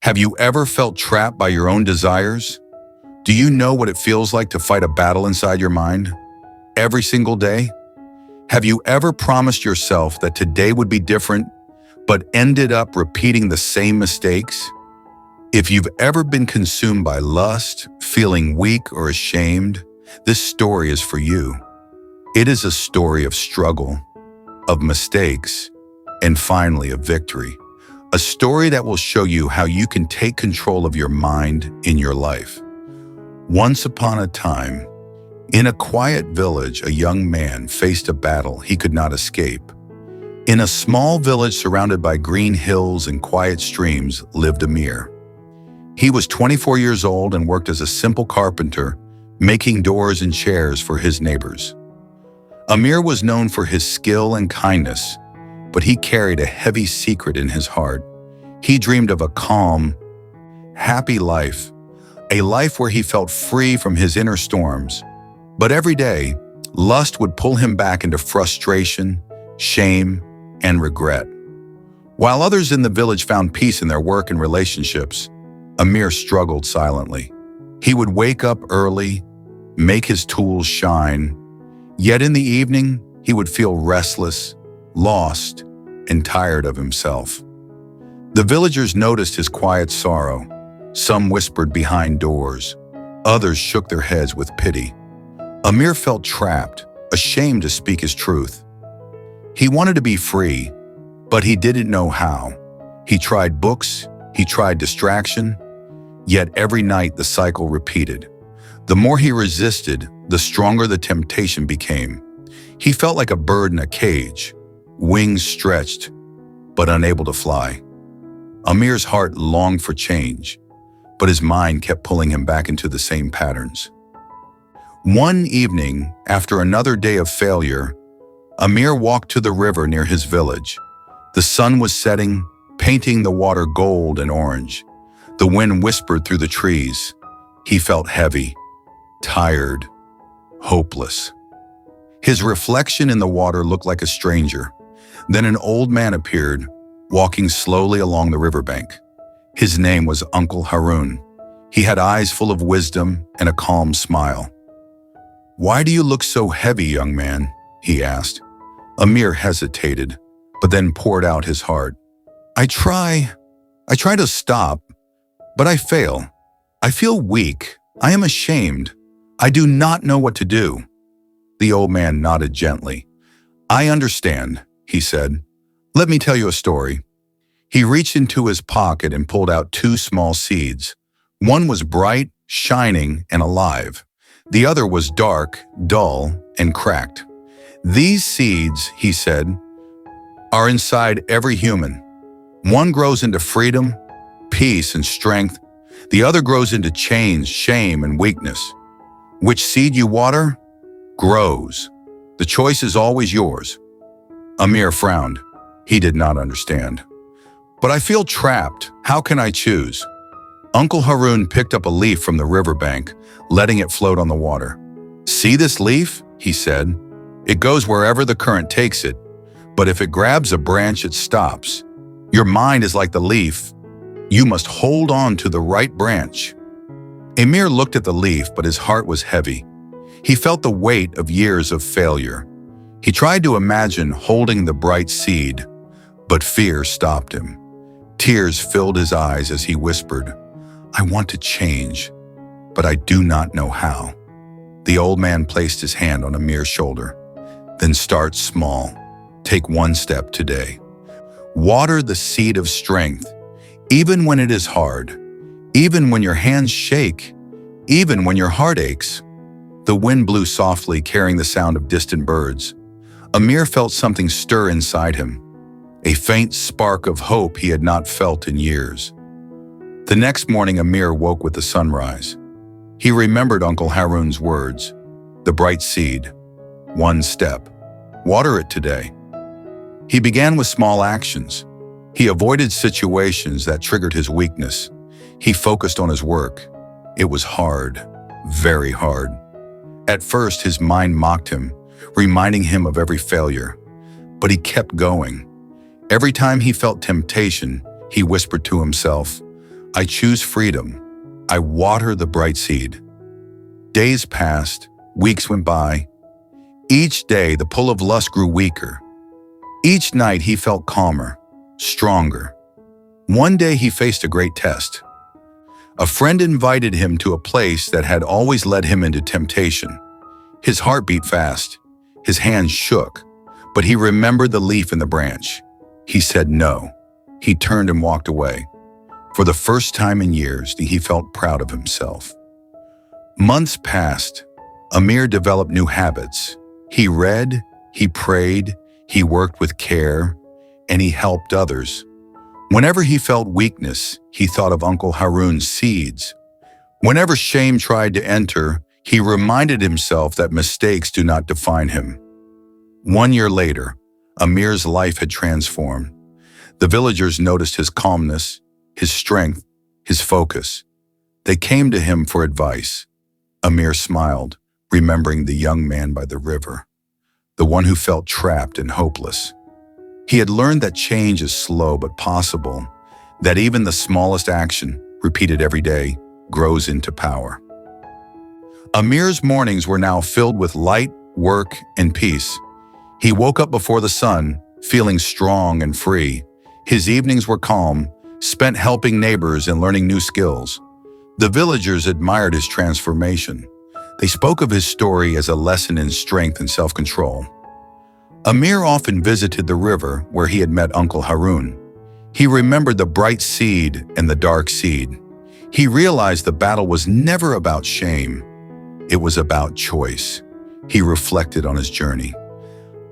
Have you ever felt trapped by your own desires? Do you know what it feels like to fight a battle inside your mind every single day? Have you ever promised yourself that today would be different, but ended up repeating the same mistakes? If you've ever been consumed by lust, feeling weak or ashamed, this story is for you. It is a story of struggle, of mistakes, and finally of victory. A story that will show you how you can take control of your mind in your life. Once upon a time, in a quiet village, a young man faced a battle he could not escape. In a small village surrounded by green hills and quiet streams lived Amir. He was 24 years old and worked as a simple carpenter, making doors and chairs for his neighbors. Amir was known for his skill and kindness, but he carried a heavy secret in his heart. He dreamed of a calm, happy life, a life where he felt free from his inner storms. But every day, lust would pull him back into frustration, shame, and regret. While others in the village found peace in their work and relationships, Amir struggled silently. He would wake up early, make his tools shine, yet in the evening, he would feel restless, lost, and tired of himself. The villagers noticed his quiet sorrow. Some whispered behind doors. Others shook their heads with pity. Amir felt trapped, ashamed to speak his truth. He wanted to be free, but he didn't know how. He tried books, he tried distraction, yet every night the cycle repeated. The more he resisted, the stronger the temptation became. He felt like a bird in a cage, wings stretched, but unable to fly. Amir's heart longed for change, but his mind kept pulling him back into the same patterns. One evening, after another day of failure, Amir walked to the river near his village. The sun was setting, painting the water gold and orange. The wind whispered through the trees. He felt heavy, tired, hopeless. His reflection in the water looked like a stranger. Then an old man appeared, walking slowly along the riverbank. His name was Uncle Harun. He had eyes full of wisdom and a calm smile. "Why do you look so heavy, young man?" he asked. Amir hesitated, but then poured out his heart. I try to stop, but I fail. I feel weak. I am ashamed. I do not know what to do." The old man nodded gently. "I understand," he said. "Let me tell you a story." He reached into his pocket and pulled out 2 small seeds. One was bright, shining, and alive. The other was dark, dull, and cracked. "These seeds," he said, "are inside every human. One grows into freedom, peace, and strength. The other grows into chains, shame, and weakness. Which seed you water, grows. The choice is always yours." Amir frowned. He did not understand. "But I feel trapped. How can I choose?" Uncle Harun picked up a leaf from the riverbank, letting it float on the water. "See this leaf?" he said. "It goes wherever the current takes it, but if it grabs a branch, it stops. Your mind is like the leaf. You must hold on to the right branch." Amir looked at the leaf, but his heart was heavy. He felt the weight of years of failure. He tried to imagine holding the bright seed, but fear stopped him. Tears filled his eyes as he whispered, "I want to change, but I do not know how." The old man placed his hand on Amir's shoulder. "Then start small. Take one step today. Water the seed of strength, even when it is hard, even when your hands shake, even when your heart aches." The wind blew softly, carrying the sound of distant birds. Amir felt something stir inside him, a faint spark of hope he had not felt in years. The next morning, Amir woke with the sunrise. He remembered Uncle Harun's words, "The bright seed, one step. Water it today." He began with small actions. He avoided situations that triggered his weakness. He focused on his work. It was hard, very hard. At first, his mind mocked him, reminding him of every failure. But he kept going. Every time he felt temptation, he whispered to himself, I choose freedom. I water the bright seed. Days passed, weeks went by. Each day, the pull of lust grew weaker. Each night, he felt calmer, stronger. One day, he faced a great test. A friend invited him to a place that had always led him into temptation. His heart beat fast. His hands shook, but he remembered the leaf in the branch. He said no. He turned and walked away. For the first time in years, he felt proud of himself. Months passed. Amir developed new habits. He read, he prayed, he worked with care, and he helped others. Whenever he felt weakness, he thought of Uncle Harun's seeds. Whenever shame tried to enter, he reminded himself that mistakes do not define him. 1 year later, Amir's life had transformed. The villagers noticed his calmness, his strength, his focus. They came to him for advice. Amir smiled, remembering the young man by the river, the one who felt trapped and hopeless. He had learned that change is slow but possible, that even the smallest action, repeated every day, grows into power. Amir's mornings were now filled with light, work, and peace. He woke up before the sun, feeling strong and free. His evenings were calm, spent helping neighbors and learning new skills. The villagers admired his transformation. They spoke of his story as a lesson in strength and self-control. Amir often visited the river where he had met Uncle Harun. He remembered the bright seed and the dark seed. He realized the battle was never about shame. It was about choice. He reflected on his journey.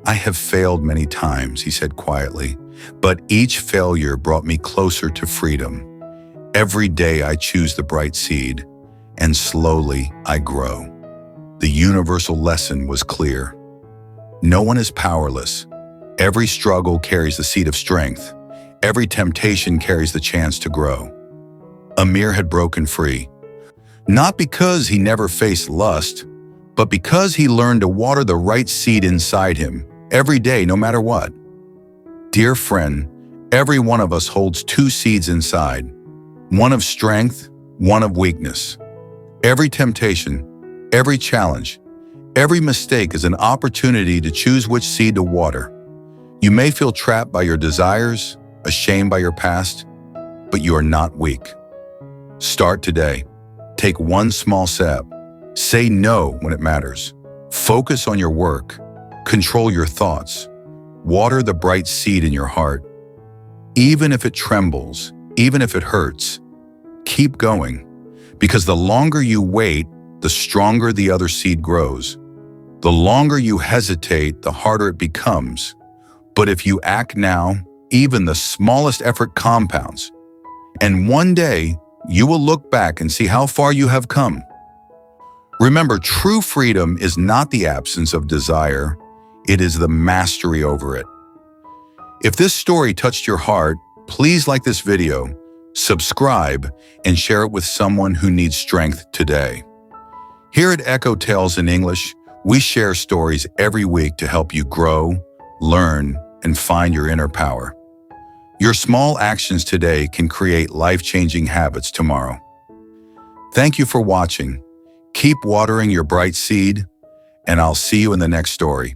I have failed many times, he said quietly, but each failure brought me closer to freedom. Every day I choose the bright seed, and slowly I grow. The universal lesson was clear. No one is powerless. Every struggle carries the seed of strength. Every temptation carries the chance to grow. Amir had broken free, not because he never faced lust, but because he learned to water the right seed inside him every day, no matter what. Dear friend, every one of us holds two seeds inside, one of strength, one of weakness. Every temptation, every challenge, every mistake is an opportunity to choose which seed to water. You may feel trapped by your desires, ashamed by your past, but you are not weak. Start today. Take one small step. Say no when it matters. Focus on your work. Control your thoughts. Water the bright seed in your heart. Even if it trembles, even if it hurts, keep going. Because the longer you wait, the stronger the other seed grows. The longer you hesitate, the harder it becomes. But if you act now, even the smallest effort compounds. And one day, you will look back and see how far you have come. Remember, true freedom is not the absence of desire, it is the mastery over it. If this story touched your heart, please like this video, subscribe, and share it with someone who needs strength today. Here at EchoTales in English, we share stories every week to help you grow, learn, and find your inner power. Your small actions today can create life-changing habits tomorrow. Thank you for watching. Keep watering your bright seed, and I'll see you in the next story.